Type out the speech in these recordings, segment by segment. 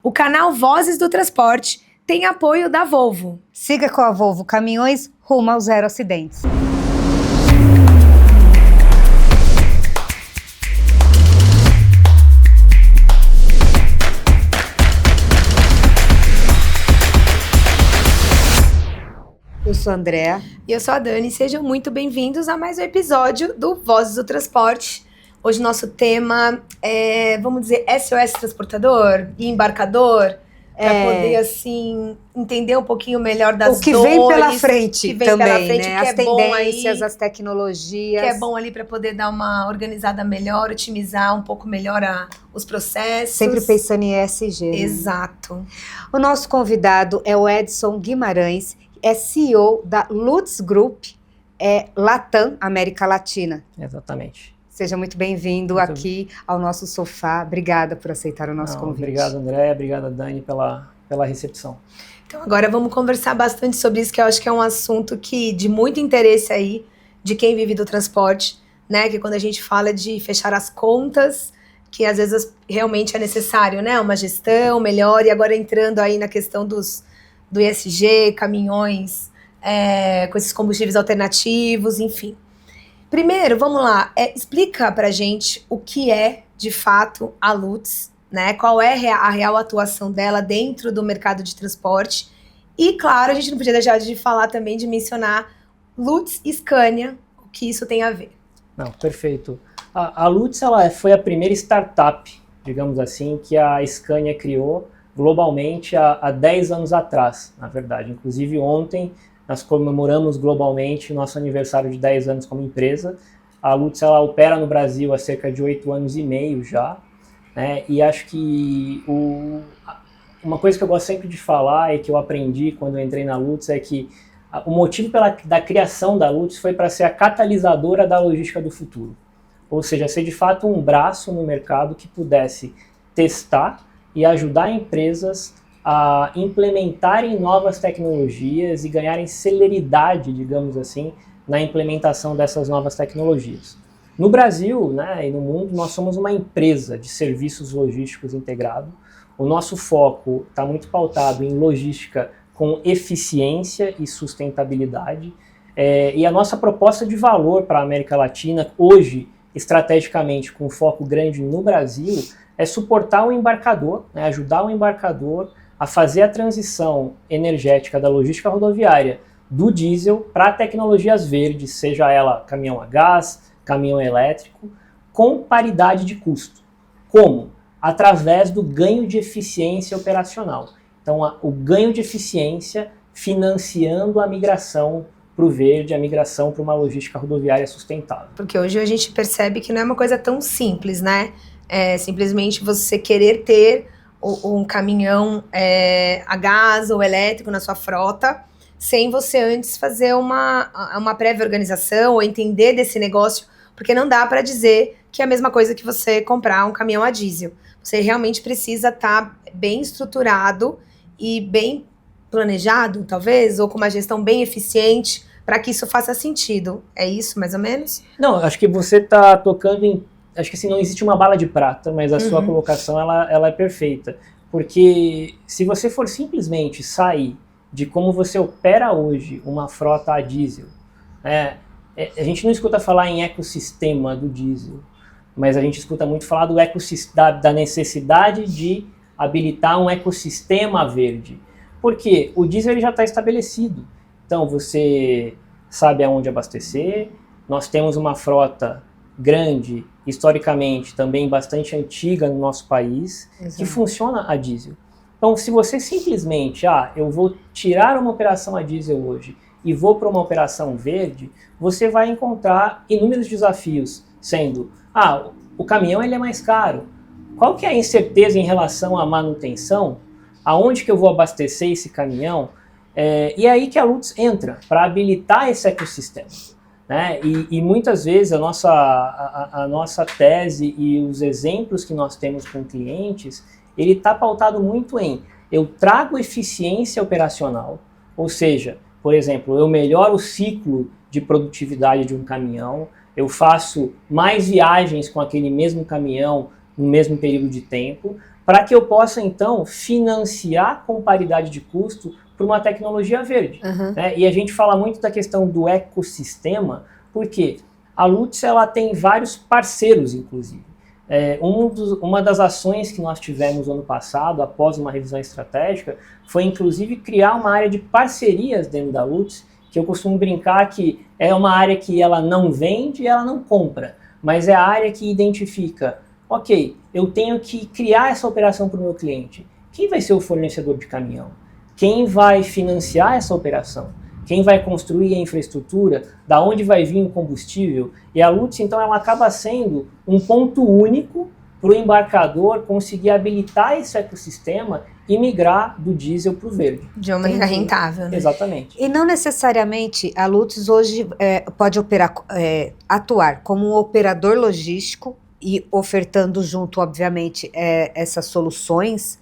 O canal Vozes do Transporte tem apoio da Volvo. Siga com a Volvo Caminhões rumo ao zero acidentes. Eu sou a Andrea. E eu sou a Dani. Sejam muito bem-vindos a mais um episódio do Vozes do Transporte. Hoje nosso tema é, vamos dizer, SOS transportador e embarcador, para poder, assim, entender um pouquinho melhor das o que dores. Vem pela frente também, né? As tendências, as tecnologias. Que é bom ali para poder dar uma organizada melhor, otimizar um pouco melhor os processos. Sempre pensando em ESG. Exato. Né? O nosso convidado é o Edson Guimarães, é CEO da Lutz Group, Latam, América Latina. Exatamente. Seja muito bem-vindo aqui ao nosso sofá. Obrigada por aceitar o nosso convite. Obrigado, André. Obrigado, Dani, pela recepção. Então, agora vamos conversar bastante sobre isso, que eu acho que é um assunto de muito interesse aí de quem vive do transporte, né? Que quando a gente fala de fechar as contas, que às vezes realmente é necessário, né? Uma gestão melhor. E agora entrando aí na questão do ESG, caminhões, com esses combustíveis alternativos, enfim. Primeiro, vamos lá, explica pra gente o que é, de fato, a Lutz, né? Qual é a real atuação dela dentro do mercado de transporte. E, claro, a gente não podia deixar de falar também, de mencionar Lutz e Scania, o que isso tem a ver. Não, perfeito. A Lutz foi a primeira startup, digamos assim, que a Scania criou globalmente há 10 anos atrás, na verdade. Inclusive, ontem nós comemoramos globalmente nosso aniversário de 10 anos como empresa. A Lutz opera no Brasil há cerca de 8 anos e meio já, né? E acho que uma coisa que eu gosto sempre de falar e que eu aprendi quando eu entrei na Lutz é que o motivo da criação da Lutz foi para ser a catalisadora da logística do futuro. Ou seja, ser de fato um braço no mercado que pudesse testar e ajudar empresas a implementarem novas tecnologias e ganharem celeridade, digamos assim, na implementação dessas novas tecnologias. No Brasil, né, e no mundo, nós somos uma empresa de serviços logísticos integrado. O nosso foco está muito pautado em logística com eficiência e sustentabilidade. E a nossa proposta de valor para a América Latina, hoje, estrategicamente, com foco grande no Brasil, é suportar o embarcador, né, ajudar o embarcador a fazer a transição energética da logística rodoviária do diesel para tecnologias verdes, seja ela caminhão a gás, caminhão elétrico, com paridade de custo. Como? Através do ganho de eficiência operacional. Então, o ganho de eficiência financiando a migração para o verde, a migração para uma logística rodoviária sustentável. Porque hoje a gente percebe que não é uma coisa tão simples, né? É simplesmente você querer ter um caminhão a gás ou elétrico na sua frota, sem você antes fazer uma prévia organização ou entender desse negócio, porque não dá para dizer que é a mesma coisa que você comprar um caminhão a diesel. Você realmente precisa estar bem estruturado e bem planejado, talvez, ou com uma gestão bem eficiente, para que isso faça sentido. É isso, mais ou menos? Não, acho que você está tocando em... Acho que assim, não existe uma bala de prata, mas a sua colocação ela é perfeita. Porque se você for simplesmente sair de como você opera hoje uma frota a diesel, a gente não escuta falar em ecossistema do diesel, mas a gente escuta muito falar da necessidade de habilitar um ecossistema verde. Porque o diesel ele já está estabelecido. Então você sabe aonde abastecer, nós temos uma frota grande, historicamente também bastante antiga no nosso país, Exato. Que funciona a diesel. Então, se você simplesmente, eu vou tirar uma operação a diesel hoje e vou para uma operação verde, você vai encontrar inúmeros desafios, sendo, o caminhão ele é mais caro. Qual que é a incerteza em relação à manutenção? Aonde que eu vou abastecer esse caminhão? E é aí que a Lutz entra, para habilitar esse ecossistema. Né? E muitas vezes a nossa tese e os exemplos que nós temos com clientes, ele está pautado muito em eu trago eficiência operacional, ou seja, por exemplo, eu melhoro o ciclo de produtividade de um caminhão, eu faço mais viagens com aquele mesmo caminhão no mesmo período de tempo, para que eu possa, então, financiar com paridade de custo para uma tecnologia verde. Né? E a gente fala muito da questão do ecossistema, porque a Lutz ela tem vários parceiros, inclusive. Uma das ações que nós tivemos no ano passado, após uma revisão estratégica, foi inclusive criar uma área de parcerias dentro da Lutz, que eu costumo brincar que é uma área que ela não vende e ela não compra, mas é a área que identifica, ok, eu tenho que criar essa operação para o meu cliente. Quem vai ser o fornecedor de caminhão? Quem vai financiar essa operação? Quem vai construir a infraestrutura? Da onde vai vir o combustível? E a Lutz, então, ela acaba sendo um ponto único para o embarcador conseguir habilitar esse ecossistema e migrar do diesel para o verde. De uma maneira rentável, né? Exatamente. E não necessariamente a Lutz hoje pode atuar como um operador logístico e ofertando junto, obviamente, essas soluções,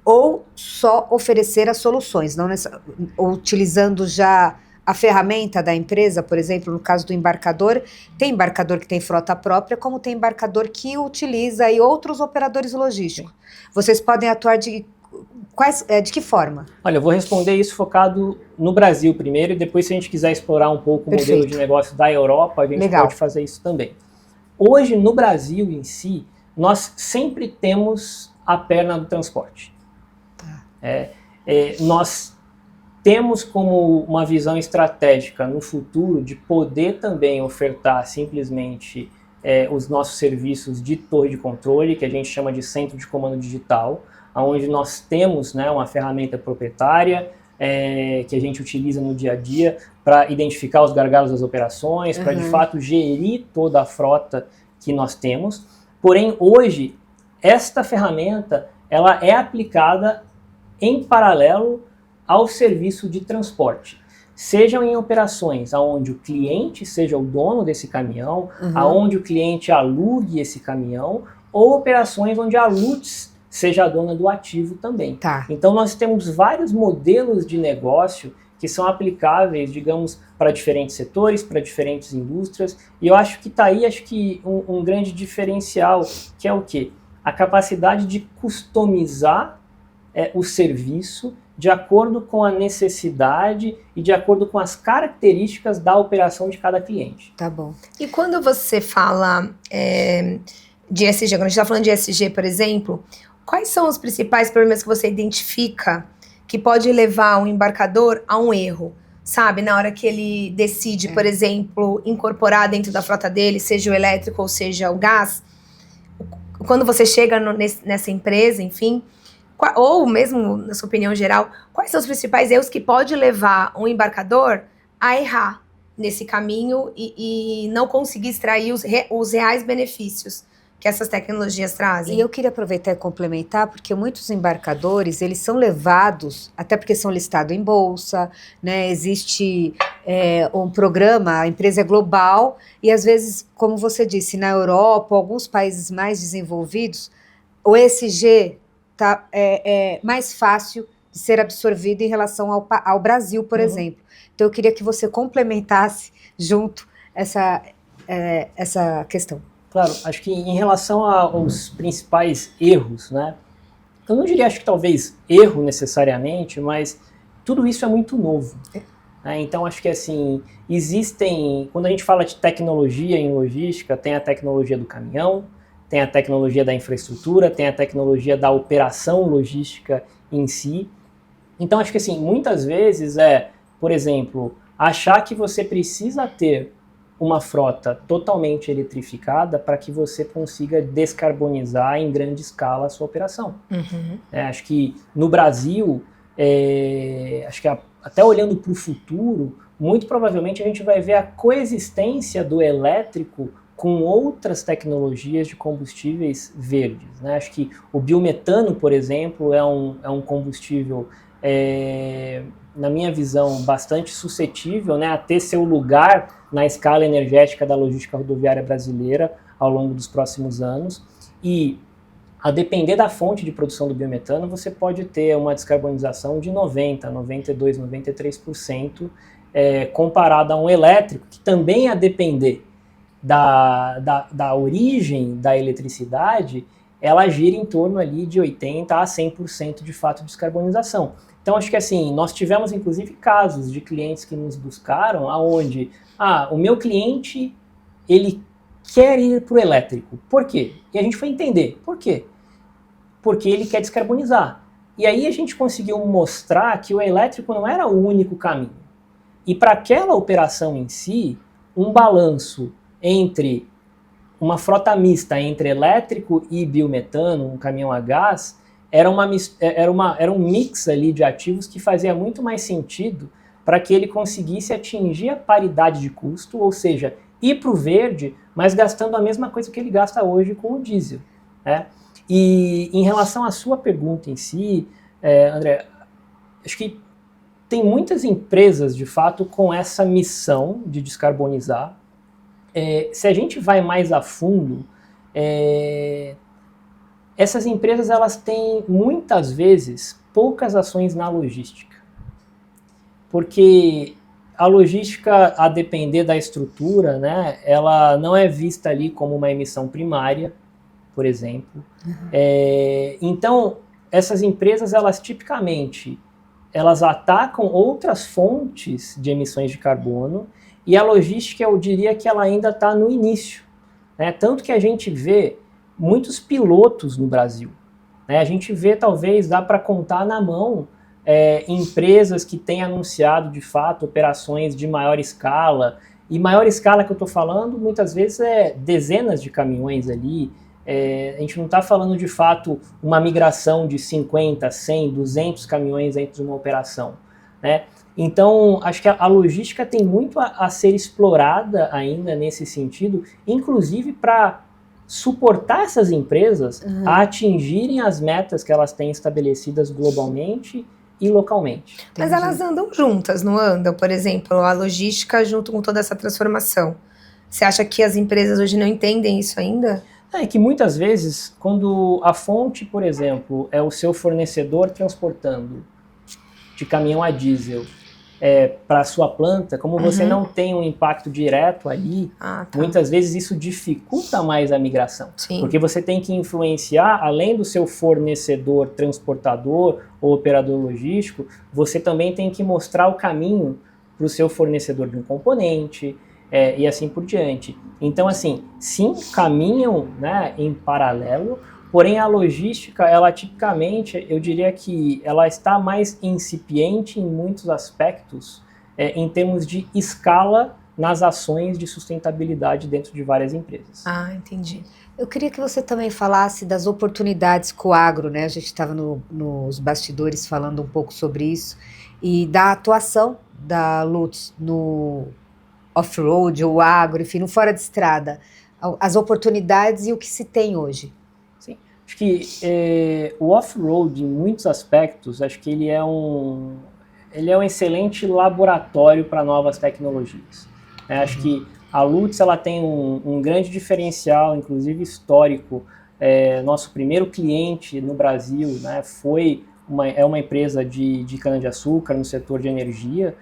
ou só oferecer as soluções, não ou utilizando já a ferramenta da empresa, por exemplo, no caso do embarcador, tem embarcador que tem frota própria, como tem embarcador que utiliza aí outros operadores logísticos. Vocês podem atuar de que forma? Olha, eu vou responder isso focado no Brasil primeiro, e depois, se a gente quiser explorar um pouco o modelo de negócio da Europa, a gente pode fazer isso também. Hoje, no Brasil em si, nós sempre temos a perna do transporte. Nós temos como uma visão estratégica no futuro de poder também ofertar simplesmente os nossos serviços de torre de controle, que a gente chama de centro de comando digital, onde nós temos, né, uma ferramenta proprietária que a gente utiliza no dia a dia para identificar os gargalos das operações, para de fato gerir toda a frota que nós temos. Porém, hoje, esta ferramenta ela é aplicada em paralelo ao serviço de transporte, sejam em operações onde o cliente seja o dono desse caminhão, onde o cliente alugue esse caminhão, ou operações onde a Lutz seja a dona do ativo também. Então nós temos vários modelos de negócio que são aplicáveis, digamos, para diferentes setores, para diferentes indústrias, e eu acho que está aí um grande diferencial, que é o quê? A capacidade de customizar o serviço de acordo com a necessidade e de acordo com as características da operação de cada cliente. Tá bom. E quando você fala de ESG, quando a gente está falando de ESG, por exemplo, quais são os principais problemas que você identifica que pode levar um embarcador a um erro? Sabe, na hora que ele decide, por exemplo, incorporar dentro da frota dele, seja o elétrico ou seja o gás, quando você chega nessa empresa, enfim, ou mesmo na sua opinião geral, quais são os principais erros que pode levar um embarcador a errar nesse caminho e não conseguir extrair os reais benefícios que essas tecnologias trazem? E eu queria aproveitar e complementar, porque muitos embarcadores, eles são levados, até porque são listados em bolsa, né? Existe um programa, a empresa é global, e às vezes, como você disse, na Europa, alguns países mais desenvolvidos, o ESG é mais fácil de ser absorvido em relação ao Brasil, por exemplo. Então, eu queria que você complementasse junto essa questão. Claro, acho que em relação aos principais erros, né? Eu não diria, acho que talvez erro necessariamente, mas tudo isso é muito novo. Né? Então, acho que assim, quando a gente fala de tecnologia em logística, tem a tecnologia do caminhão, tem a tecnologia da infraestrutura, tem a tecnologia da operação logística em si. Então, acho que assim, muitas vezes por exemplo, achar que você precisa ter uma frota totalmente eletrificada para que você consiga descarbonizar em grande escala a sua operação. Acho que no Brasil, acho que até olhando para o futuro, muito provavelmente a gente vai ver a coexistência do elétrico com outras tecnologias de combustíveis verdes. Né? Acho que o biometano, por exemplo, é um combustível, na minha visão, bastante suscetível, né, a ter seu lugar na escala energética da logística rodoviária brasileira ao longo dos próximos anos. E, a depender da fonte de produção do biometano, você pode ter uma descarbonização de 90%, 92%, 93%, comparado a um elétrico, que também, a depender da origem da eletricidade, ela gira em torno ali de 80% a 100% de fato de descarbonização. Então, acho que assim, nós tivemos inclusive casos de clientes que nos buscaram aonde, o meu cliente, ele quer ir para o elétrico. Por quê? E a gente foi entender. Por quê? Porque ele quer descarbonizar. E aí a gente conseguiu mostrar que o elétrico não era o único caminho. E para aquela operação em si, um balanço entre uma frota mista entre elétrico e biometano, um caminhão a gás, era um mix ali de ativos que fazia muito mais sentido para que ele conseguisse atingir a paridade de custo, ou seja, ir para o verde, mas gastando a mesma coisa que ele gasta hoje com o diesel, né? E em relação à sua pergunta em si, André, acho que tem muitas empresas, de fato, com essa missão de descarbonizar. Se a gente vai mais a fundo, essas empresas elas têm, muitas vezes, poucas ações na logística. Porque a logística, a depender da estrutura, né, ela não é vista ali como uma emissão primária, por exemplo. Então, essas empresas, elas tipicamente, elas atacam outras fontes de emissões de carbono, e a logística, eu diria que ela ainda está no início, né? Tanto que a gente vê muitos pilotos no Brasil, né? A gente vê, talvez, dá para contar na mão empresas que têm anunciado, de fato, operações de maior escala, e maior escala que eu estou falando, muitas vezes dezenas de caminhões ali. A gente não está falando, de fato, uma migração de 50, 100, 200 caminhões dentro de uma operação, né? Então, acho que a logística tem muito a ser explorada ainda nesse sentido, inclusive para suportar essas empresas a atingirem as metas que elas têm estabelecidas globalmente e localmente. Mas elas andam juntas, não andam? Por exemplo, a logística junto com toda essa transformação. Você acha que as empresas hoje não entendem isso ainda? É que muitas vezes, quando a fonte, por exemplo, é o seu fornecedor transportando de caminhão a diesel para a sua planta, como você não tem um impacto direto ali, muitas vezes isso dificulta mais a migração. Sim. Porque você tem que influenciar, além do seu fornecedor, transportador ou operador logístico, você também tem que mostrar o caminho para o seu fornecedor de um componente, e assim por diante. Então, assim, sim, caminham, né, em paralelo, porém a logística, ela tipicamente, eu diria que ela está mais incipiente em muitos aspectos, em termos de escala nas ações de sustentabilidade dentro de várias empresas. Entendi. Eu queria que você também falasse das oportunidades com o agro, né? A gente estava nos bastidores falando um pouco sobre isso, e da atuação da Lutz no off-road, o agro, enfim, no fora de estrada, as oportunidades e o que se tem hoje. Sim, acho que o off-road, em muitos aspectos, acho que ele é um excelente laboratório para novas tecnologias. Acho que a Lutz, ela tem um grande diferencial, inclusive histórico. Nosso primeiro cliente no Brasil, né, é uma empresa de cana-de-açúcar no setor de energia,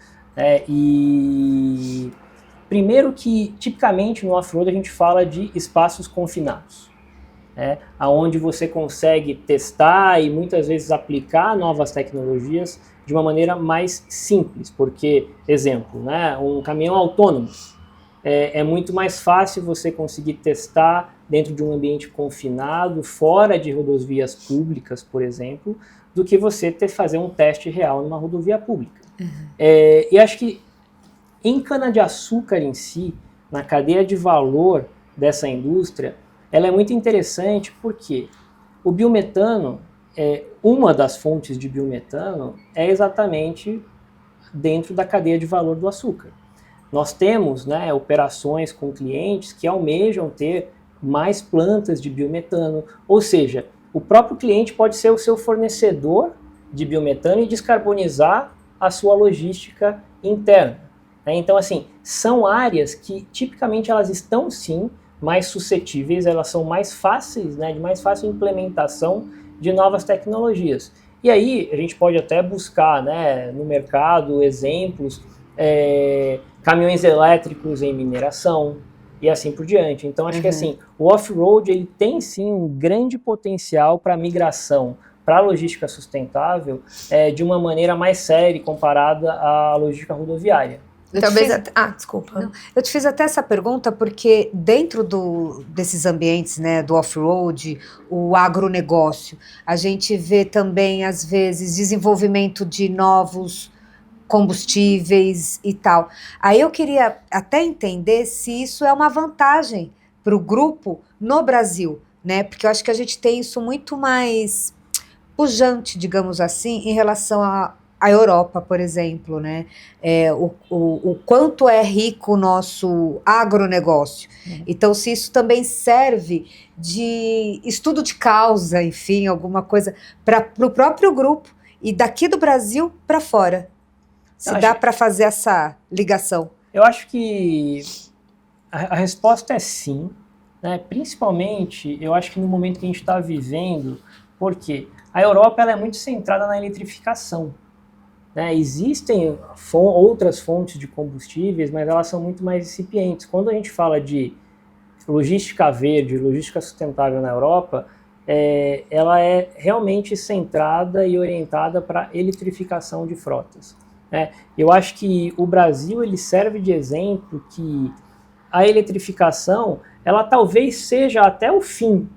e primeiro que, tipicamente, no off-road a gente fala de espaços confinados, onde você consegue testar e muitas vezes aplicar novas tecnologias de uma maneira mais simples, porque, exemplo, né, um caminhão autônomo, é muito mais fácil você conseguir testar dentro de um ambiente confinado, fora de rodovias públicas, por exemplo, do que você fazer um teste real numa rodovia pública. E acho que em cana-de-açúcar em si, na cadeia de valor dessa indústria, ela é muito interessante porque o biometano, uma das fontes de biometano, é exatamente dentro da cadeia de valor do açúcar. Nós temos, né, operações com clientes que almejam ter mais plantas de biometano, ou seja, o próprio cliente pode ser o seu fornecedor de biometano e descarbonizar a sua logística interna. Então, assim, são áreas que tipicamente elas estão sim mais suscetíveis, elas são mais fáceis, né, de mais fácil implementação de novas tecnologias. E aí a gente pode até buscar, né, no mercado exemplos, caminhões elétricos em mineração, e assim por diante. Então, acho que assim, o off-road ele tem sim um grande potencial para migração para a logística sustentável de uma maneira mais séria comparada à logística rodoviária. Desculpa. Não, eu te fiz até essa pergunta porque dentro desses ambientes, né, do off-road, o agronegócio, a gente vê também, às vezes, desenvolvimento de novos combustíveis e tal. Aí eu queria até entender se isso é uma vantagem para o grupo no Brasil, né? Porque eu acho que a gente tem isso muito mais pujante, digamos assim, em relação à Europa, por exemplo, né? O quanto é rico o nosso agronegócio. Então, se isso também serve de estudo de causa, enfim, alguma coisa para o próprio grupo e daqui do Brasil para fora. Se dá para fazer essa ligação. Eu acho que a resposta é sim, né? Principalmente, eu acho que no momento que a gente está vivendo, porque a Europa ela é muito centrada na eletrificação. Né? Existem outras fontes de combustíveis, mas elas são muito mais incipientes. Quando a gente fala de logística verde, logística sustentável na Europa, ela é realmente centrada e orientada para a eletrificação de frotas. Eu acho que o Brasil ele serve de exemplo que a eletrificação ela talvez seja até o fim.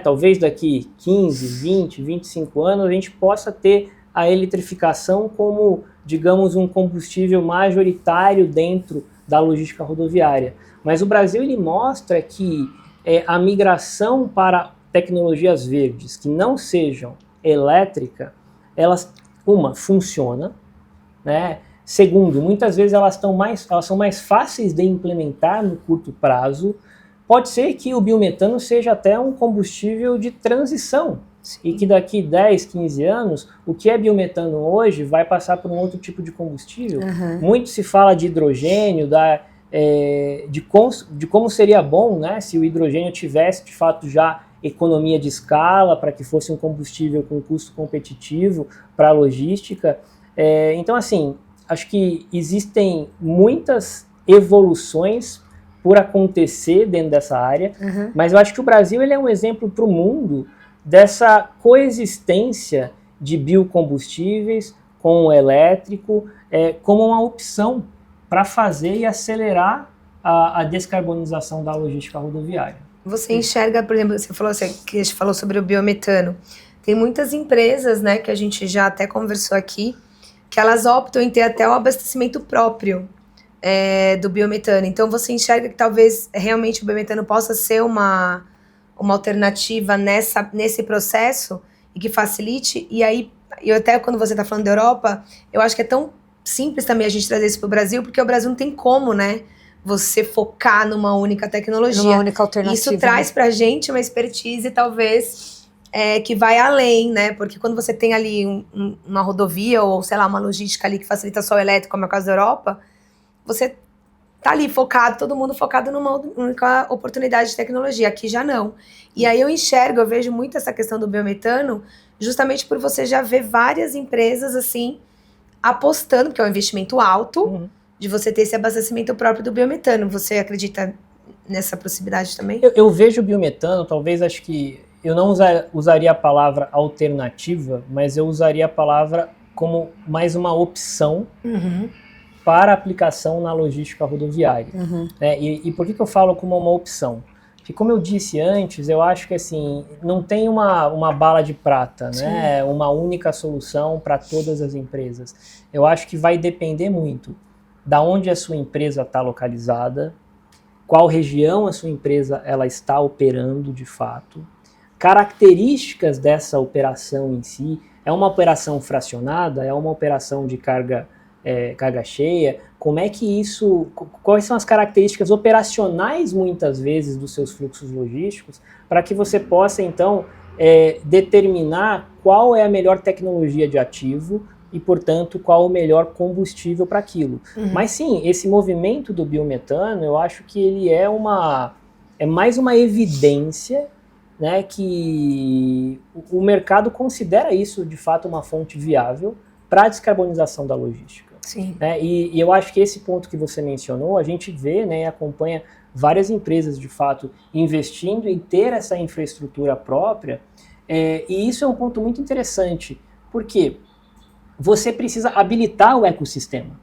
Talvez daqui 15, 20, 25 anos a gente possa ter a eletrificação como, digamos, um combustível majoritário dentro da logística rodoviária. Mas o Brasil ele mostra que a migração para tecnologias verdes que não sejam elétricas, elas funciona, né? Segundo, muitas vezes elas são mais fáceis de implementar no curto prazo. Pode ser que o biometano seja até um combustível de transição. Sim. E que daqui 10, 15 anos, o que é biometano hoje vai passar por um outro tipo de combustível. Muito se fala de hidrogênio, de como seria bom, né, se o hidrogênio tivesse de fato já economia de escala, para que fosse um combustível com custo competitivo para a logística. Então, assim, acho que existem muitas evoluções por acontecer dentro dessa área, mas eu acho que o Brasil ele é um exemplo para o mundo dessa coexistência de biocombustíveis com o elétrico como uma opção para fazer e acelerar a descarbonização da logística rodoviária. Você enxerga, por exemplo, que a gente falou sobre o biometano. Tem muitas empresas, né, que a gente já até conversou aqui, que elas optam em ter até o abastecimento próprio do biometano. Então você enxerga que talvez realmente o biometano possa ser uma alternativa nesse processo e que facilite. E aí, eu até quando você está falando da Europa, eu acho que é tão simples também a gente trazer isso para o Brasil, porque o Brasil não tem como, né? Você focar numa única tecnologia. Numa única alternativa. Isso traz pra gente uma expertise, talvez, que vai além, né? Porque quando você tem ali uma rodovia ou, sei lá, uma logística ali que facilita só o elétrico, como é o caso da Europa, você tá ali focado, todo mundo focado numa única oportunidade de tecnologia. Aqui já não. E aí eu vejo muito essa questão do biometano, justamente por você já ver várias empresas, assim, apostando, porque é um investimento alto, de você ter esse abastecimento próprio do biometano. Você acredita nessa possibilidade também? Eu vejo o biometano, talvez acho que eu não usaria a palavra alternativa, mas eu usaria a palavra como mais uma opção para aplicação na logística rodoviária. E por que eu falo como uma opção? Porque, como eu disse antes, eu acho que assim, não tem uma bala de prata, né? Uma única solução para todas as empresas. Eu acho que vai depender muito da onde a sua empresa está localizada, qual região a sua empresa ela está operando de fato, características dessa operação em si. É uma operação fracionada? É uma operação de carga cheia? Como é que quais são as características operacionais muitas vezes dos seus fluxos logísticos, para que você possa então determinar qual é a melhor tecnologia de ativo e, portanto, qual o melhor combustível para aquilo. Mas sim, esse movimento do biometano, eu acho que ele é mais uma evidência, né, que o mercado considera isso, de fato, uma fonte viável para a descarbonização da logística. Sim. Né? E eu acho que esse ponto que você mencionou, a gente vê, né, e acompanha várias empresas, de fato, investindo em ter essa infraestrutura própria, e isso é um ponto muito interessante, porque você precisa habilitar o ecossistema.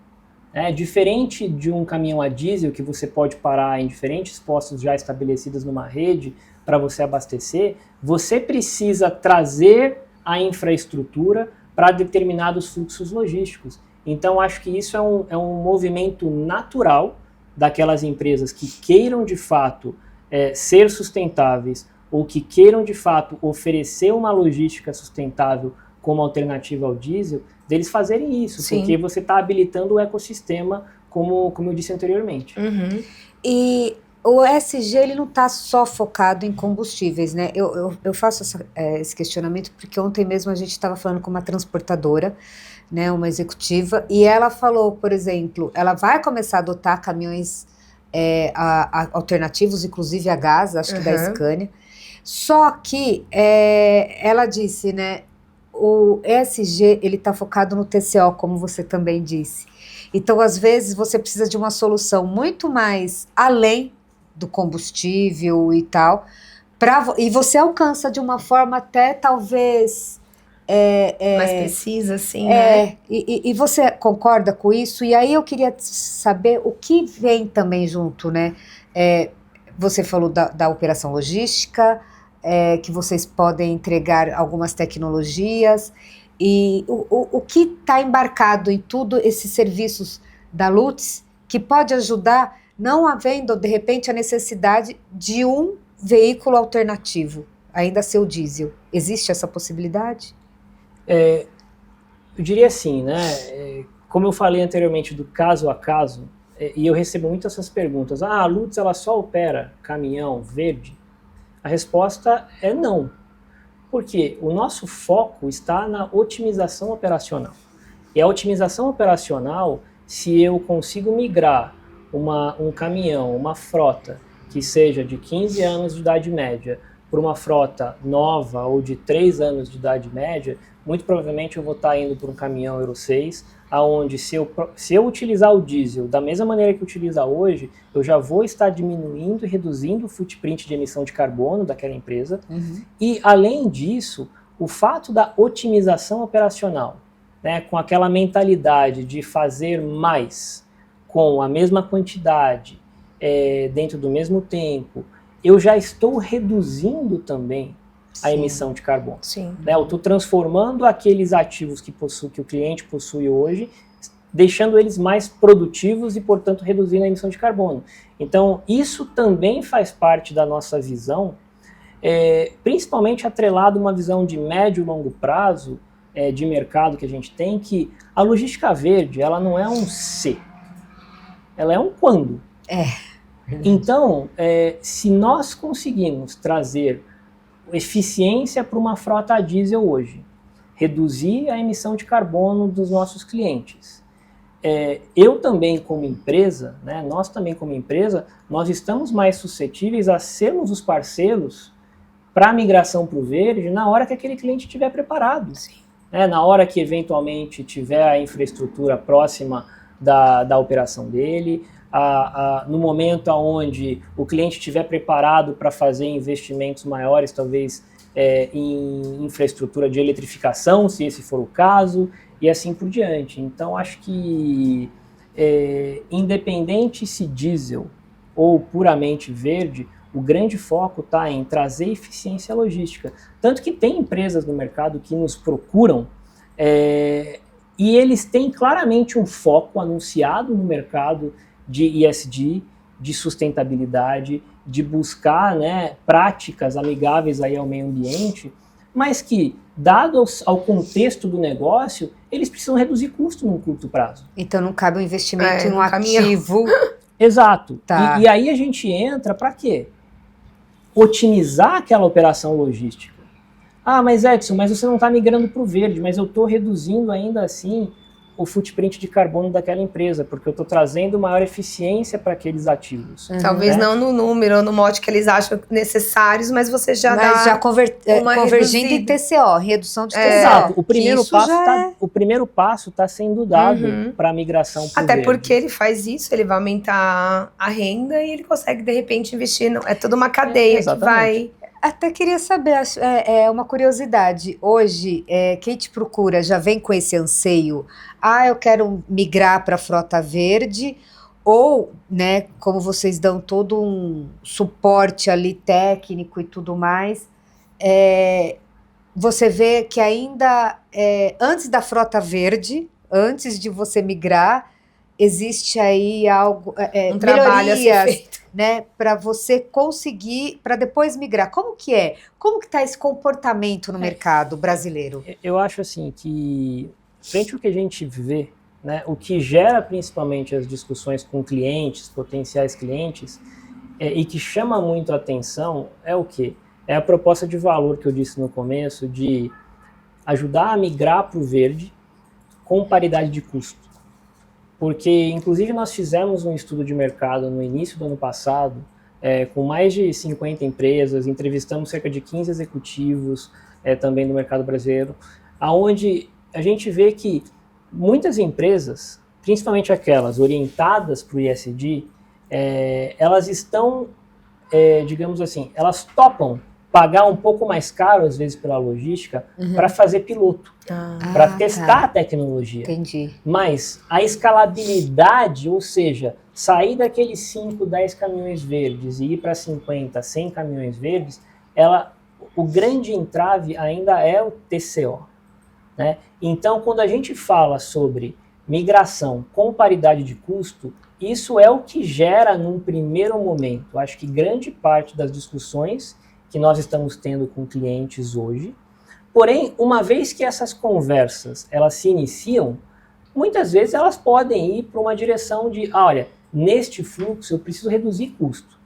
Diferente de um caminhão a diesel, que você pode parar em diferentes postos já estabelecidos numa rede para você abastecer, você precisa trazer a infraestrutura para determinados fluxos logísticos. Então, acho que isso é um movimento natural daquelas empresas que queiram, de fato, ser sustentáveis ou que queiram, de fato, oferecer uma logística sustentável como alternativa ao diesel, deles fazerem isso, Sim. porque você está habilitando o ecossistema, como eu disse anteriormente. Uhum. E o ESG, ele não está só focado em combustíveis, né? Eu faço esse questionamento porque ontem mesmo a gente estava falando com uma transportadora, né, uma executiva, e ela falou, por exemplo, ela vai começar a adotar caminhões alternativos, inclusive a gás, acho que da Scania, só que ela disse, né, o ESG, ele está focado no TCO, como você também disse. Então, às vezes, você precisa de uma solução muito mais além do combustível e tal, e você alcança de uma forma até, talvez... mais precisa, assim, né? E você concorda com isso? E aí eu queria saber o que vem também junto, né? Você falou da operação logística, que vocês podem entregar algumas tecnologias, e o que está embarcado em tudo esses serviços da Lutz, que pode ajudar, não havendo, de repente, a necessidade de um veículo alternativo, ainda ser o diesel. Existe essa possibilidade? Eu diria assim, né? Como eu falei anteriormente do caso a caso, e eu recebo muitas essas perguntas, a Lutz ela só opera caminhão verde? A resposta é não, porque o nosso foco está na otimização operacional. E a otimização operacional, se eu consigo migrar um caminhão, uma frota que seja de 15 anos de idade média para uma frota nova ou de 3 anos de idade média, muito provavelmente eu vou estar indo para um caminhão Euro 6, aonde se eu utilizar o diesel da mesma maneira que utiliza hoje, eu já vou estar diminuindo e reduzindo o footprint de emissão de carbono daquela empresa. Uhum. E, além disso, o fato da otimização operacional, né, com aquela mentalidade de fazer mais com a mesma quantidade, dentro do mesmo tempo, eu já estou reduzindo também a emissão de carbono. Sim. Né? Eu estou transformando aqueles ativos que o cliente possui hoje, deixando eles mais produtivos e, portanto, reduzindo a emissão de carbono. Então, isso também faz parte da nossa visão, principalmente atrelado a uma visão de médio e longo prazo de mercado que a gente tem, que a logística verde, ela não é um se, ela é um quando. Então, se nós conseguirmos trazer eficiência para uma frota a diesel hoje, reduzir a emissão de carbono dos nossos clientes, eu também como empresa, né, nós também como empresa, nós estamos mais suscetíveis a sermos os parceiros para a migração para o verde na hora que aquele cliente estiver preparado. Na hora que eventualmente tiver a infraestrutura próxima da operação dele, no momento onde o cliente estiver preparado para fazer investimentos maiores, talvez em infraestrutura de eletrificação, se esse for o caso, e assim por diante. Então, acho que, independente se diesel ou puramente verde, o grande foco está em trazer eficiência logística. Tanto que tem empresas no mercado que nos procuram e eles têm claramente um foco anunciado no mercado de ESG, de sustentabilidade, de buscar, né, práticas amigáveis aí ao meio ambiente, mas que, dado ao contexto do negócio, eles precisam reduzir custo num curto prazo. Então não cabe um investimento em um ativo. Exato. Tá. E aí a gente entra para quê? Otimizar aquela operação logística. Ah, mas Edson, mas você não está migrando para o verde, mas eu estou reduzindo ainda assim o footprint de carbono daquela empresa, porque eu estou trazendo maior eficiência para aqueles ativos. Talvez não no número ou no mote que eles acham necessários, mas você já convergindo em TCO, redução de TCO. Exato. O primeiro passo está sendo dado para a migração para o verde. Porque ele faz isso, ele vai aumentar a renda e ele consegue, de repente, investir. É toda uma cadeia que vai... Até queria saber, uma curiosidade. Hoje, quem te procura já vem com esse anseio? Eu quero migrar para a frota verde, ou, né, como vocês dão todo um suporte ali técnico e tudo mais, você vê que ainda, antes da frota verde, antes de você migrar, existe aí algo, um trabalho melhorias, a ser feito, né, para você conseguir, para depois migrar. Como que é? Como que está esse comportamento no mercado brasileiro? Eu acho assim que, frente ao que a gente vê, né, o que gera principalmente as discussões com clientes, potenciais clientes, e que chama muito a atenção é o quê? É a proposta de valor que eu disse no começo, de ajudar a migrar para o verde com paridade de custo. Porque, inclusive, nós fizemos um estudo de mercado no início do ano passado, com mais de 50 empresas, entrevistamos cerca de 15 executivos também do mercado brasileiro, onde a gente vê que muitas empresas, principalmente aquelas orientadas para o ESG, elas estão, digamos assim, elas topam pagar um pouco mais caro, às vezes, pela logística, para fazer piloto, para testar a tecnologia. Entendi. Mas a escalabilidade, ou seja, sair daqueles 5, 10 caminhões verdes e ir para 50, 100 caminhões verdes, o grande entrave ainda é o TCO. Né? Então, quando a gente fala sobre migração com paridade de custo, isso é o que gera num primeiro momento. Acho que grande parte das discussões que nós estamos tendo com clientes hoje. Porém, uma vez que essas conversas elas se iniciam, muitas vezes elas podem ir para uma direção de, olha, neste fluxo eu preciso reduzir custo,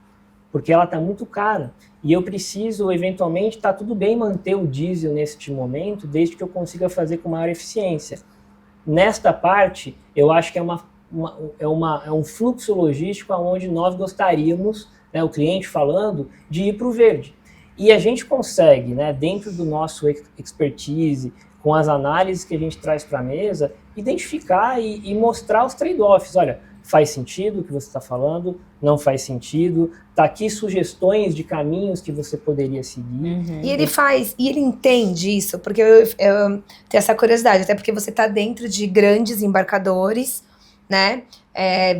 porque ela está muito cara. E eu preciso, eventualmente, tá tudo bem manter o diesel neste momento, desde que eu consiga fazer com maior eficiência. Nesta parte, eu acho que é um fluxo logístico onde nós gostaríamos, né, o cliente falando, de ir para o verde. E a gente consegue, né, dentro do nosso expertise, com as análises que a gente traz para a mesa, identificar e mostrar os trade-offs. Olha, faz sentido o que você está falando, não faz sentido, tá aqui sugestões de caminhos que você poderia seguir. E ele entende isso, porque eu tenho essa curiosidade, até porque você está dentro de grandes embarcadores, né,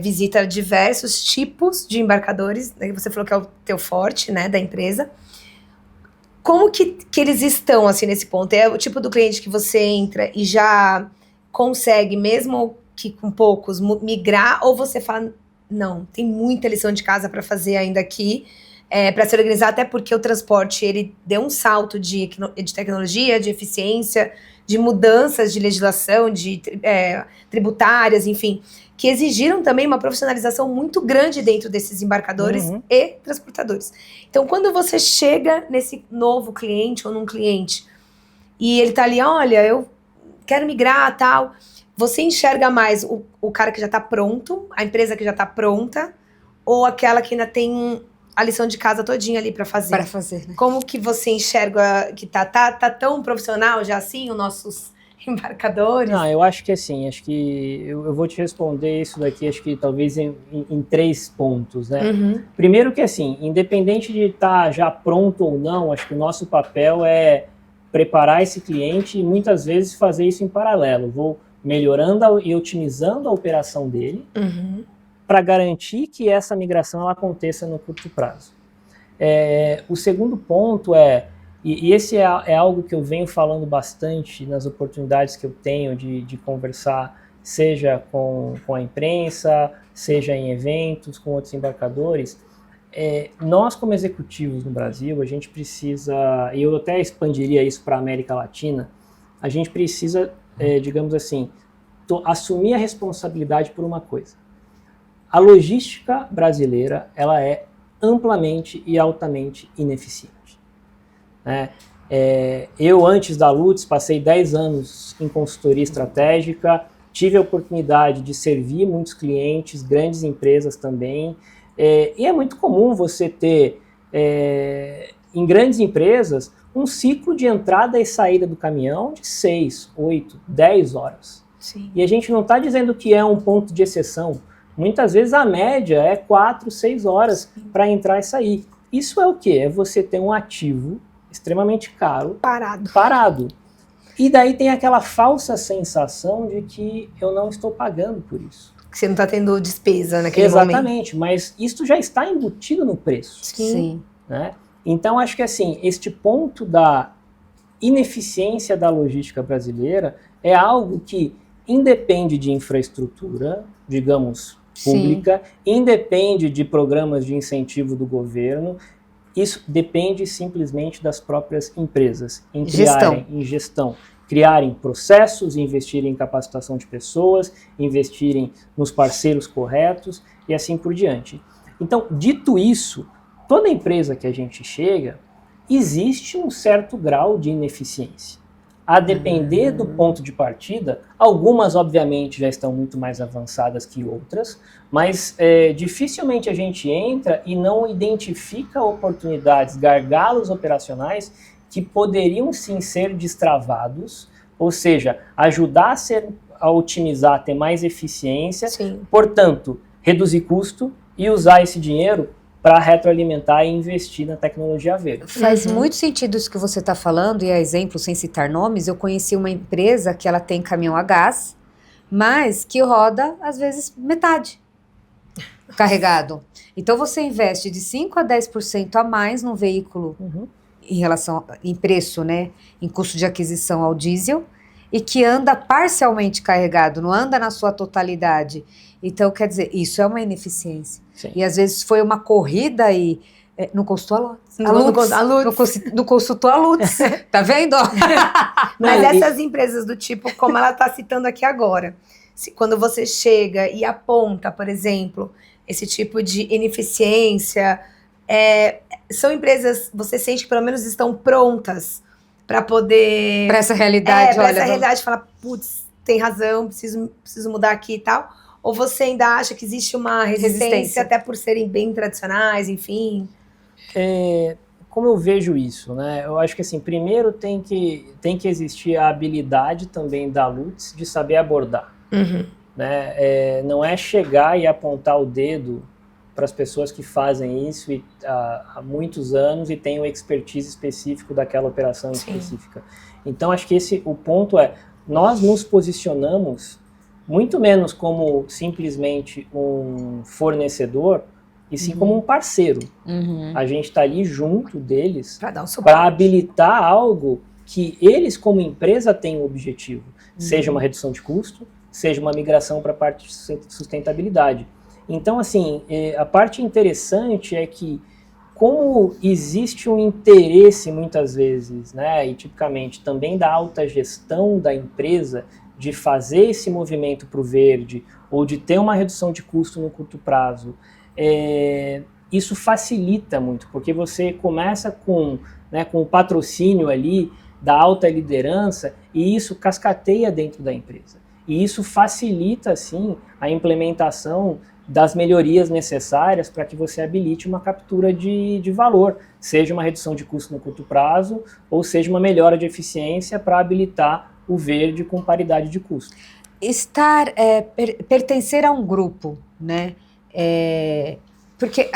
visita diversos tipos de embarcadores, né, você falou que é o teu forte, né, da empresa. Como que eles estão, assim, nesse ponto? É o tipo do cliente que você entra e já consegue, mesmo que com poucos, migrar? Ou você fala, não, tem muita lição de casa para fazer ainda aqui, para se organizar, até porque o transporte, ele deu um salto de tecnologia, de eficiência, de mudanças de legislação, de tributárias, enfim, que exigiram também uma profissionalização muito grande dentro desses embarcadores e transportadores. Então, quando você chega nesse novo cliente ou num cliente e ele tá ali, olha, eu quero migrar, tal, você enxerga mais o cara que já tá pronto, a empresa que já tá pronta, ou aquela que ainda tem a lição de casa todinha ali para fazer? Para fazer, né? Como que você enxerga que tá tão profissional já assim, os nossos embarcadores? Não, eu acho que assim, eu vou te responder isso daqui, acho que talvez em 3 pontos, né? Primeiro que assim, independente de estar já pronto ou não, acho que o nosso papel é preparar esse cliente e muitas vezes fazer isso em paralelo. Vou melhorando e otimizando a operação dele para garantir que essa migração ela aconteça no curto prazo. O segundo ponto e esse é algo que eu venho falando bastante nas oportunidades que eu tenho de conversar, seja com a imprensa, seja em eventos, com outros embarcadores. Nós, como executivos no Brasil, a gente precisa, e eu até expandiria isso para a América Latina, a gente precisa, digamos assim, assumir a responsabilidade por uma coisa. A logística brasileira, ela é amplamente e altamente ineficiente. Eu, antes da Lutz, passei 10 anos em consultoria estratégica, tive a oportunidade de servir muitos clientes, grandes empresas também, e é muito comum você ter, em grandes empresas, um ciclo de entrada e saída do caminhão de 6, 8, 10 horas. Sim. E a gente não está dizendo que é um ponto de exceção. Muitas vezes a média é 4, 6 horas para entrar e sair. Isso é o quê? É você ter um ativo extremamente caro parado. E daí tem aquela falsa sensação de que eu não estou pagando por isso. Que você não está tendo despesa naquele momento. Exatamente, mas isso já está embutido no preço. Sim. Né? Então, acho que assim, este ponto da ineficiência da logística brasileira é algo que independe de infraestrutura, digamos, pública, independe de programas de incentivo do governo, isso depende simplesmente das próprias empresas, em gestão, criarem processos, investirem em capacitação de pessoas, investirem nos parceiros corretos e assim por diante. Então, dito isso, toda empresa que a gente chega, existe um certo grau de ineficiência. A depender do ponto de partida, algumas obviamente já estão muito mais avançadas que outras, mas dificilmente a gente entra e não identifica oportunidades, gargalos operacionais que poderiam sim ser destravados, ou seja, ajudar a otimizar, a ter mais eficiência, portanto, reduzir custo e usar esse dinheiro para retroalimentar e investir na tecnologia verde. Faz muito sentido isso que você está falando, e a exemplo, sem citar nomes, eu conheci uma empresa que ela tem caminhão a gás, mas que roda, às vezes, metade carregado. Então, você investe de 5% a 10% a mais no veículo em relação em preço, né, em custo de aquisição ao diesel, e que anda parcialmente carregado, não anda na sua totalidade. Então, quer dizer, isso é uma ineficiência. Sim. E às vezes foi uma corrida e não consultou a Lutz. Não consultou a Lutz. Tá vendo? Mas essas empresas do tipo, como ela está citando aqui agora, quando você chega e aponta, por exemplo, esse tipo de ineficiência, são empresas, você sente que pelo menos estão prontas para poder... Para essa realidade, para essa realidade, falar, putz, tem razão, preciso mudar aqui e tal. Ou você ainda acha que existe uma resistência até por serem bem tradicionais, enfim? Como eu vejo isso, né? Eu acho que assim, primeiro tem que existir a habilidade também da Lutz de saber abordar. Né? Não é chegar e apontar o dedo para as pessoas que fazem isso há muitos anos e têm o expertise específico daquela operação específica. Então acho que o ponto nós nos posicionamos muito menos como simplesmente um fornecedor, e sim como um parceiro. A gente está ali junto deles para habilitar algo que eles, como empresa, têm um objetivo. Seja uma redução de custo, seja uma migração para a parte de sustentabilidade. Então, assim, a parte interessante é que, como existe um interesse, muitas vezes, né, e tipicamente também da alta gestão da empresa, de fazer esse movimento para o verde, ou de ter uma redução de custo no curto prazo, isso facilita muito, porque você começa com o patrocínio ali da alta liderança, e isso cascateia dentro da empresa. E isso facilita, sim, a implementação das melhorias necessárias para que você habilite uma captura de valor, seja uma redução de custo no curto prazo, ou seja uma melhora de eficiência para habilitar o verde com paridade de custo. Pertencer a um grupo, né? Porque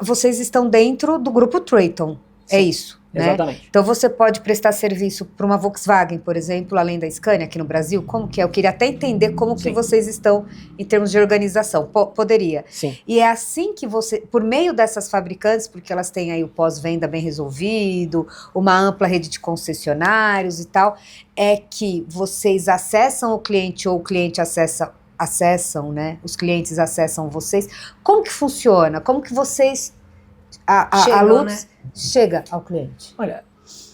vocês estão dentro do grupo Traton, é isso, né? Exatamente. Então você pode prestar serviço para uma Volkswagen, por exemplo, além da Scania aqui no Brasil? Como que é? Eu queria até entender como que vocês estão em termos de organização. Poderia. Sim. E é assim que por meio dessas fabricantes, porque elas têm aí o pós-venda bem resolvido, uma ampla rede de concessionários e tal, é que vocês acessam o cliente ou o cliente acessam, né? Os clientes acessam vocês. Como que funciona? Como que vocês, a Lutz, chega ao cliente? Olha,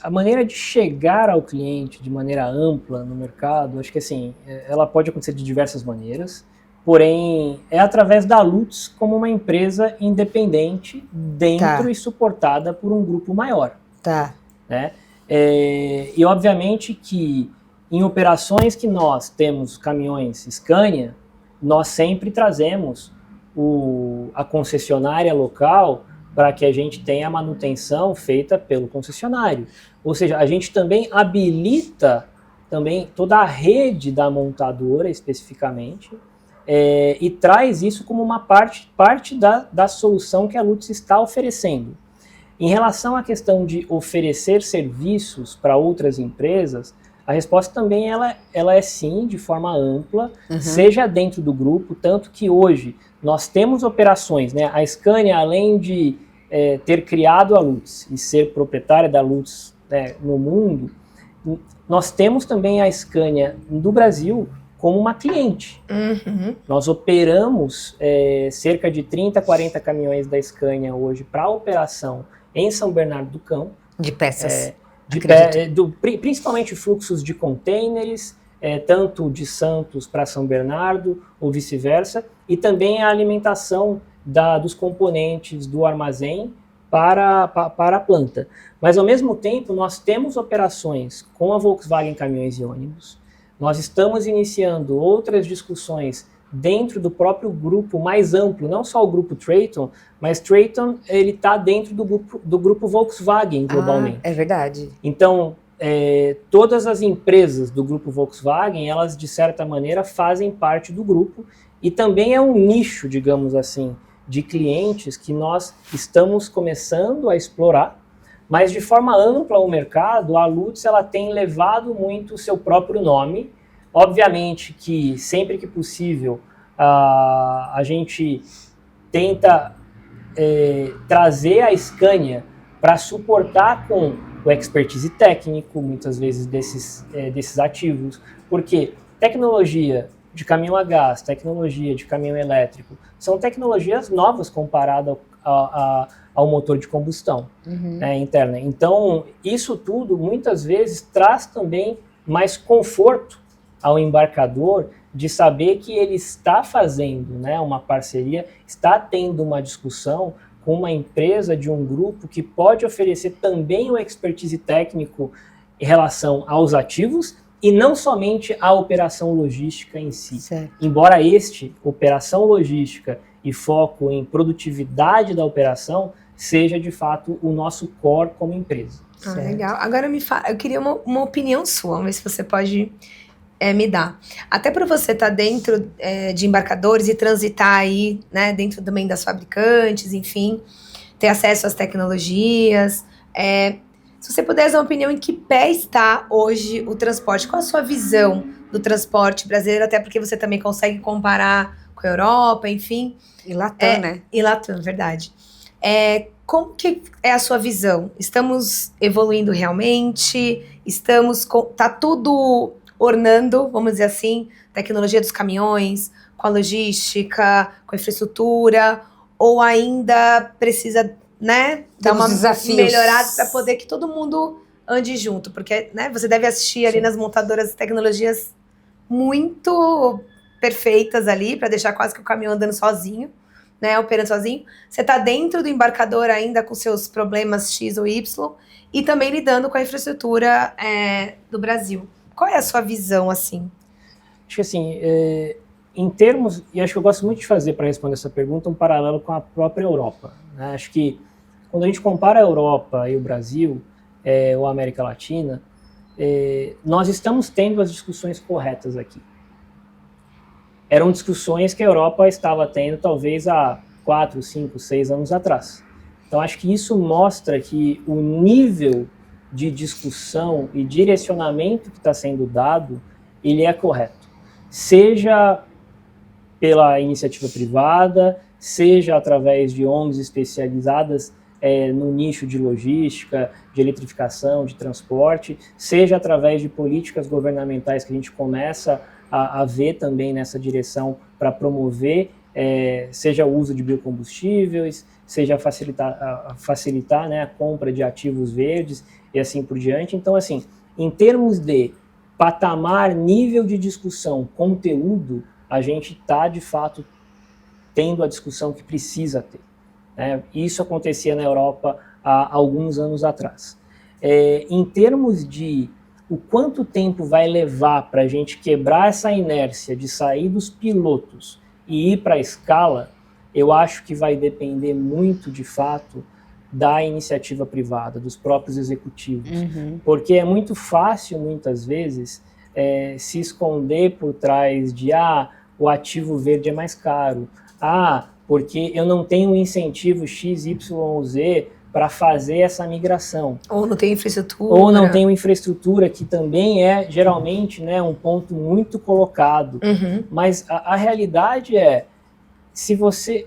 a maneira de chegar ao cliente de maneira ampla no mercado, acho que assim, ela pode acontecer de diversas maneiras, porém é através da Lutz como uma empresa independente dentro e suportada por um grupo maior. Tá. Né? E obviamente que em operações que nós temos caminhões Scania, nós sempre trazemos a concessionária local para que a gente tenha a manutenção feita pelo concessionário. Ou seja, a gente também habilita também toda a rede da montadora especificamente, e traz isso como uma parte da solução que a Lutz está oferecendo. Em relação à questão de oferecer serviços para outras empresas, a resposta também ela é sim, de forma ampla, seja dentro do grupo, tanto que hoje nós temos operações, né? A Scania, além de ter criado a Lutz e ser proprietária da Lutz, né, no mundo, nós temos também a Scania do Brasil como uma cliente. Nós operamos cerca de 30, 40 caminhões da Scania hoje para operação em São Bernardo do Campo. De peças. Principalmente fluxos de containers, tanto de Santos para São Bernardo ou vice-versa, e também a alimentação dos componentes do armazém para a planta. Mas, ao mesmo tempo, nós temos operações com a Volkswagen Caminhões e Ônibus. Nós estamos iniciando outras discussões dentro do próprio grupo mais amplo, não só o grupo Traton, mas Traton ele está dentro do grupo Volkswagen globalmente. É verdade. Então, todas as empresas do grupo Volkswagen, elas de certa maneira fazem parte do grupo e também é um nicho, digamos assim, de clientes que nós estamos começando a explorar, mas de forma ampla o mercado, a Lutz ela tem levado muito o seu próprio nome. Obviamente que sempre que possível a gente tenta trazer a Scania para suportar com o expertise técnico, muitas vezes desses ativos, porque tecnologia de caminhão a gás, tecnologia de caminhão elétrico, são tecnologias novas comparadas ao motor de combustão interna. Então, isso tudo muitas vezes traz também mais conforto ao embarcador de saber que ele está fazendo, né, uma parceria, está tendo uma discussão com uma empresa de um grupo que pode oferecer também o expertise técnico em relação aos ativos e não somente a operação logística em si. Certo. Embora operação logística e foco em produtividade da operação, seja de fato o nosso core como empresa. Legal. Agora eu queria uma opinião sua, vamos ver se você pode me dar. Até para você estar dentro de embarcadores e transitar aí, né, dentro também das fabricantes, enfim, ter acesso às tecnologias. Se você pudesse dar uma opinião em que pé está hoje o transporte, qual a sua visão do transporte brasileiro, até porque você também consegue comparar com a Europa, enfim. E Latam, né? E Latam, verdade. Como que é a sua visão? Estamos evoluindo realmente? Tá tudo ornando, vamos dizer assim, tecnologia dos caminhões, com a logística, com a infraestrutura, ou ainda precisa, né, dar uma melhorada para poder que todo mundo ande junto? Porque, né, você deve assistir ali nas montadoras tecnologias muito perfeitas ali, para deixar quase que o caminhão andando sozinho, né, operando sozinho. Você está dentro do embarcador ainda com seus problemas X ou Y, e também lidando com a infraestrutura do Brasil. Qual é a sua visão, assim? Acho que assim, em termos, e acho que eu gosto muito de fazer para responder essa pergunta, um paralelo com a própria Europa, né? Acho que quando a gente compara a Europa e o Brasil, ou a América Latina, nós estamos tendo as discussões corretas aqui. Eram discussões que a Europa estava tendo talvez há 4, 5, 6 anos atrás. Então acho que isso mostra que o nível de discussão e direcionamento que está sendo dado, ele é correto. Seja pela iniciativa privada, seja através de ONGs especializadas no nicho de logística, de eletrificação, de transporte, seja através de políticas governamentais que a gente começa a ver também nessa direção para promover, seja o uso de biocombustíveis, seja facilitar, né, a compra de ativos verdes e assim por diante. Então, assim, em termos de patamar, nível de discussão, conteúdo, a gente está, de fato, tendo a discussão que precisa ter. Isso acontecia na Europa há alguns anos atrás. Em termos de o quanto tempo vai levar para a gente quebrar essa inércia de sair dos pilotos e ir para a escala, eu acho que vai depender muito, de fato, da iniciativa privada, dos próprios executivos. Porque é muito fácil, muitas vezes, se esconder por trás de o ativo verde é mais caro, porque eu não tenho um incentivo X, Y ou Z para fazer essa migração. Ou não tem infraestrutura. Ou não tem infraestrutura, que também é, geralmente, né, um ponto muito colocado. Mas a realidade é, se você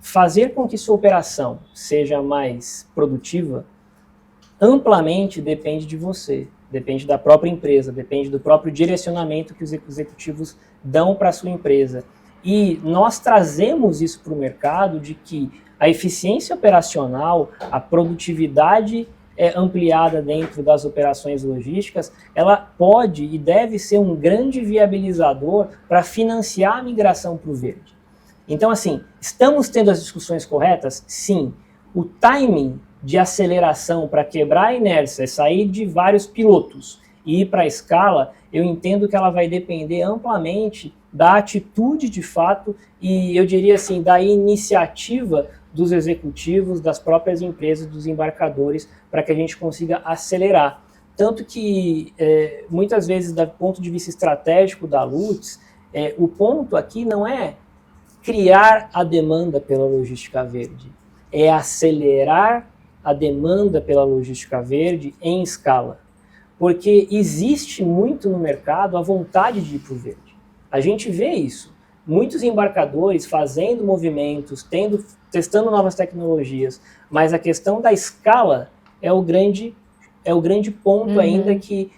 fazer com que sua operação seja mais produtiva, amplamente depende de você, depende da própria empresa, depende do próprio direcionamento que os executivos dão para a sua empresa. E nós trazemos isso para o mercado, de que a eficiência operacional, a produtividade ampliada dentro das operações logísticas, ela pode e deve ser um grande viabilizador para financiar a migração para o verde. Então, assim, estamos tendo as discussões corretas? Sim. O timing de aceleração para quebrar a inércia, sair de vários pilotos e ir para a escala, eu entendo que ela vai depender amplamente da atitude de fato e, eu diria assim, da iniciativa dos executivos, das próprias empresas, dos embarcadores, para que a gente consiga acelerar. Tanto que, muitas vezes, do ponto de vista estratégico da Lutz, o ponto aqui não é criar a demanda pela logística verde, é acelerar a demanda pela logística verde em escala. Porque existe muito no mercado a vontade de ir para o verde. A gente vê isso. Muitos embarcadores fazendo movimentos, testando novas tecnologias, mas a questão da escala é o grande ponto ainda que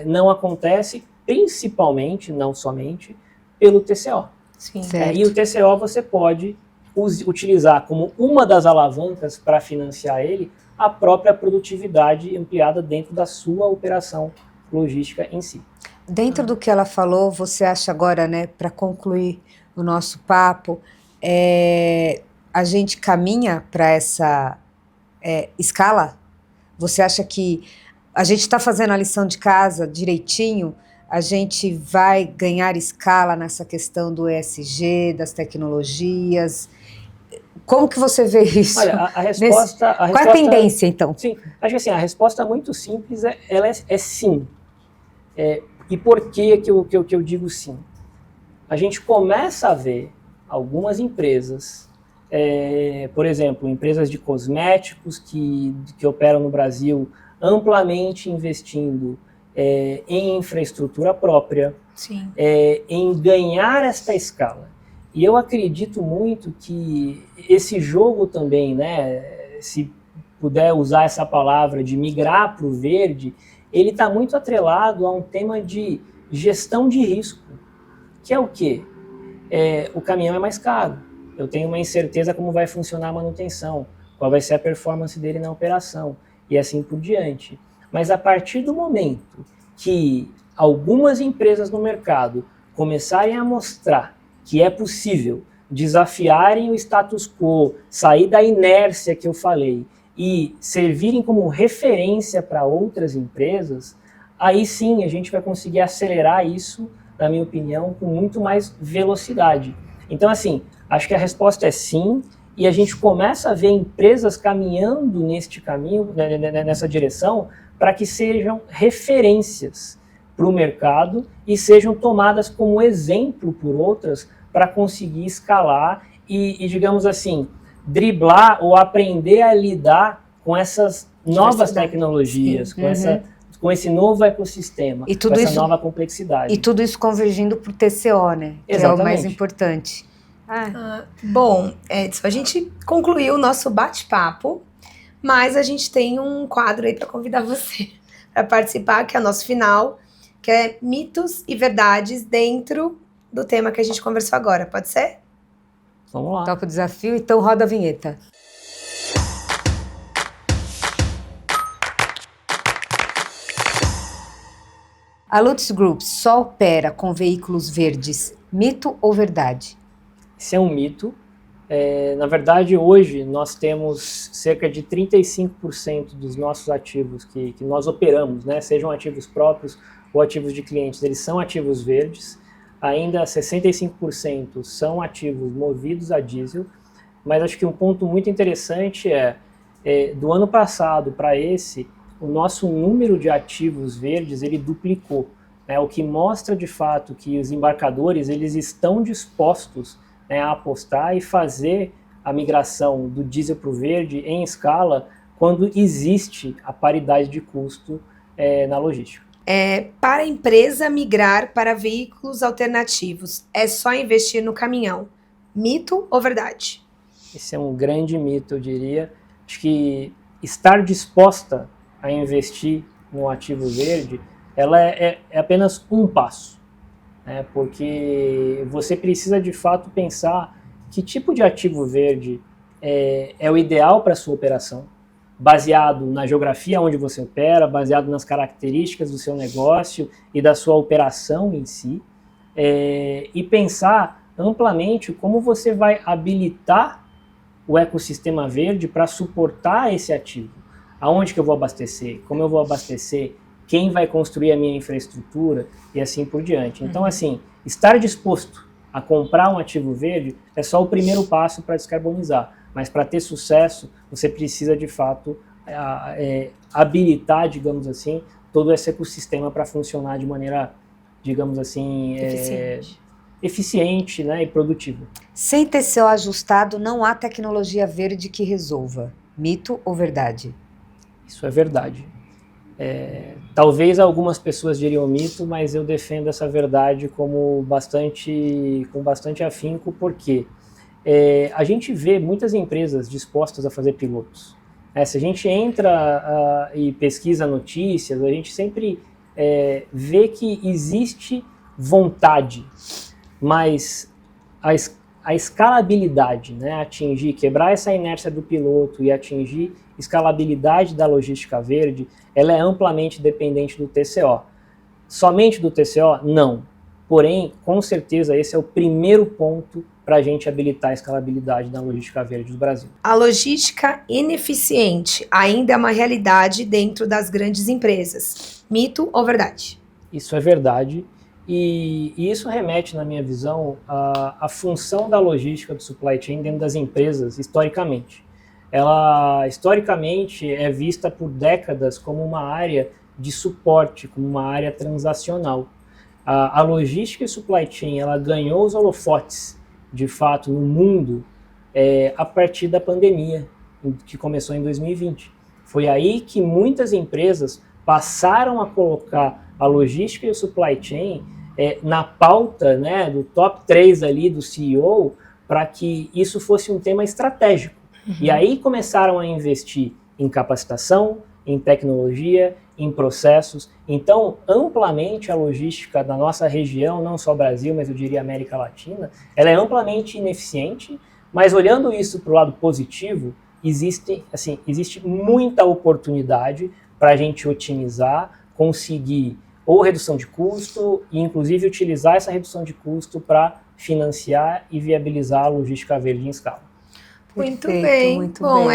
não acontece, principalmente, não somente, pelo TCO. Sim. E o TCO você pode utilizar como uma das alavancas para financiar ele a própria produtividade ampliada dentro da sua operação logística em si. Dentro do que ela falou, você acha agora, né, para concluir o nosso papo, a gente caminha para essa escala? Você acha que a gente está fazendo a lição de casa direitinho? A gente vai ganhar escala nessa questão do ESG, das tecnologias? Como que você vê isso? Olha, a resposta... Qual é a tendência, então? Sim, acho que assim, a resposta muito simples ela é sim. E por que eu digo sim? A gente começa a ver algumas empresas, por exemplo, empresas de cosméticos que operam no Brasil amplamente investindo em infraestrutura própria, em ganhar esta escala. E eu acredito muito que esse jogo também, né, se puder usar essa palavra de migrar para o verde, ele está muito atrelado a um tema de gestão de risco, que é o quê? O caminhão é mais caro, eu tenho uma incerteza como vai funcionar a manutenção, qual vai ser a performance dele na operação, e assim por diante. Mas a partir do momento que algumas empresas no mercado começarem a mostrar que é possível desafiarem o status quo, sair da inércia que eu falei e servirem como referência para outras empresas, aí sim a gente vai conseguir acelerar isso, na minha opinião, com muito mais velocidade. Então, assim, acho que a resposta é sim, e a gente começa a ver empresas caminhando neste caminho, nessa direção, para que sejam referências para o mercado e sejam tomadas como exemplo por outras para conseguir escalar e, digamos assim, driblar ou aprender a lidar com essas novas tecnologias, com esse novo ecossistema, e tudo com essa isso, nova complexidade. E tudo isso convergindo para o TCO, né? Exatamente. Que é o mais importante. Bom, Edson, a gente concluiu o nosso bate-papo, mas a gente tem um quadro aí para convidar você para participar, que é o nosso final, que é mitos e verdades dentro do tema que a gente conversou agora. Pode ser? Vamos lá. Topa o desafio, então roda a vinheta. A Lutz Group só opera com veículos verdes. Mito ou verdade? Isso é um mito. Na verdade, hoje nós temos cerca de 35% dos nossos ativos que nós operamos, né, sejam ativos próprios ou ativos de clientes, eles são ativos verdes. Ainda 65% são ativos movidos a diesel, mas acho que um ponto muito interessante do ano passado para esse, o nosso número de ativos verdes ele duplicou, né, o que mostra de fato que os embarcadores eles estão dispostos, né, a apostar e fazer a migração do diesel para o verde em escala quando existe a paridade de custo na logística. Para a empresa migrar para veículos alternativos, é só investir no caminhão. Mito ou verdade? Esse é um grande mito, eu diria. Acho que estar disposta a investir no ativo verde, ela é apenas um passo, né? Porque você precisa de fato pensar que tipo de ativo verde é o ideal para a sua operação, baseado na geografia onde você opera, baseado nas características do seu negócio e da sua operação em si, e pensar amplamente como você vai habilitar o ecossistema verde para suportar esse ativo. Aonde que eu vou abastecer? Como eu vou abastecer? Quem vai construir a minha infraestrutura? E assim por diante. Então, assim, estar disposto a comprar um ativo verde é só o primeiro passo para descarbonizar. Mas para ter sucesso, você precisa, de fato, habilitar, digamos assim, todo esse ecossistema para funcionar de maneira, digamos assim, eficiente, né, e produtiva. Sem TCO ajustado, não há tecnologia verde que resolva. Mito ou verdade? Isso é verdade. Talvez algumas pessoas diriam mito, mas eu defendo essa verdade com bastante afinco, porque a gente vê muitas empresas dispostas a fazer pilotos. Se a gente entra e pesquisa notícias, a gente sempre vê que existe vontade, mas a escalabilidade, né, quebrar essa inércia do piloto e atingir escalabilidade da logística verde, ela é amplamente dependente do TCO. Somente do TCO? Não. Porém, com certeza, esse é o primeiro ponto para a gente habilitar a escalabilidade da logística verde do Brasil. A logística ineficiente ainda é uma realidade dentro das grandes empresas. Mito ou verdade? Isso é verdade. E isso remete, na minha visão, à função da logística do supply chain dentro das empresas, historicamente. Ela, historicamente, é vista por décadas como uma área de suporte, como uma área transacional. A logística e supply chain, ela ganhou os holofotes, de fato, no mundo, a partir da pandemia, que começou em 2020. Foi aí que muitas empresas passaram a colocar a logística e o supply chain na pauta, né, do top 3 ali do CEO, para que isso fosse um tema estratégico. Uhum. E aí começaram a investir em capacitação, em tecnologia, em processos. Então, amplamente a logística da nossa região, não só Brasil, mas eu diria América Latina, ela é amplamente ineficiente, mas olhando isso para o lado positivo, existe muita oportunidade para a gente otimizar, conseguir ou redução de custo e, inclusive, utilizar essa redução de custo para financiar e viabilizar a logística verde em escala. Muito bem. Muito bom,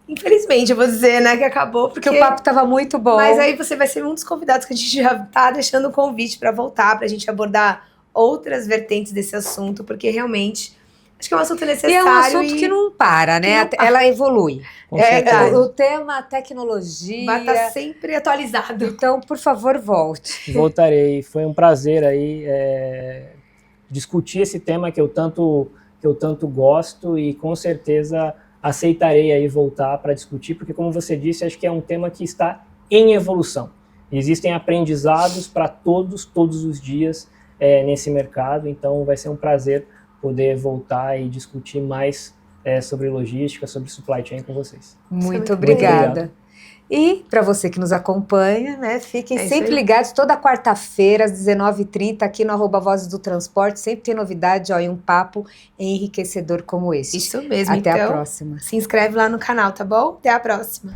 infelizmente, eu vou dizer, né, que acabou, porque o papo estava muito bom. Mas aí você vai ser um dos convidados que a gente já está deixando o convite para voltar, para a gente abordar outras vertentes desse assunto, porque realmente acho que é um assunto necessário. E é um assunto que não para, né? Ela evolui. O tema tecnologia vai estar sempre atualizado. Então, por favor, volte. Voltarei. Foi um prazer aí discutir esse tema que eu tanto gosto e com certeza aceitarei aí voltar para discutir, porque como você disse, acho que é um tema que está em evolução. Existem aprendizados para todos os dias nesse mercado, então vai ser um prazer poder voltar e discutir mais sobre logística, sobre supply chain com vocês. Muito obrigada. E para você que nos acompanha, né, fiquem sempre ligados, toda quarta-feira às 19h30 aqui no @Vozes do Transporte, sempre tem novidade e um papo enriquecedor como esse. Isso mesmo. Até a próxima. Se inscreve lá no canal, tá bom? Até a próxima.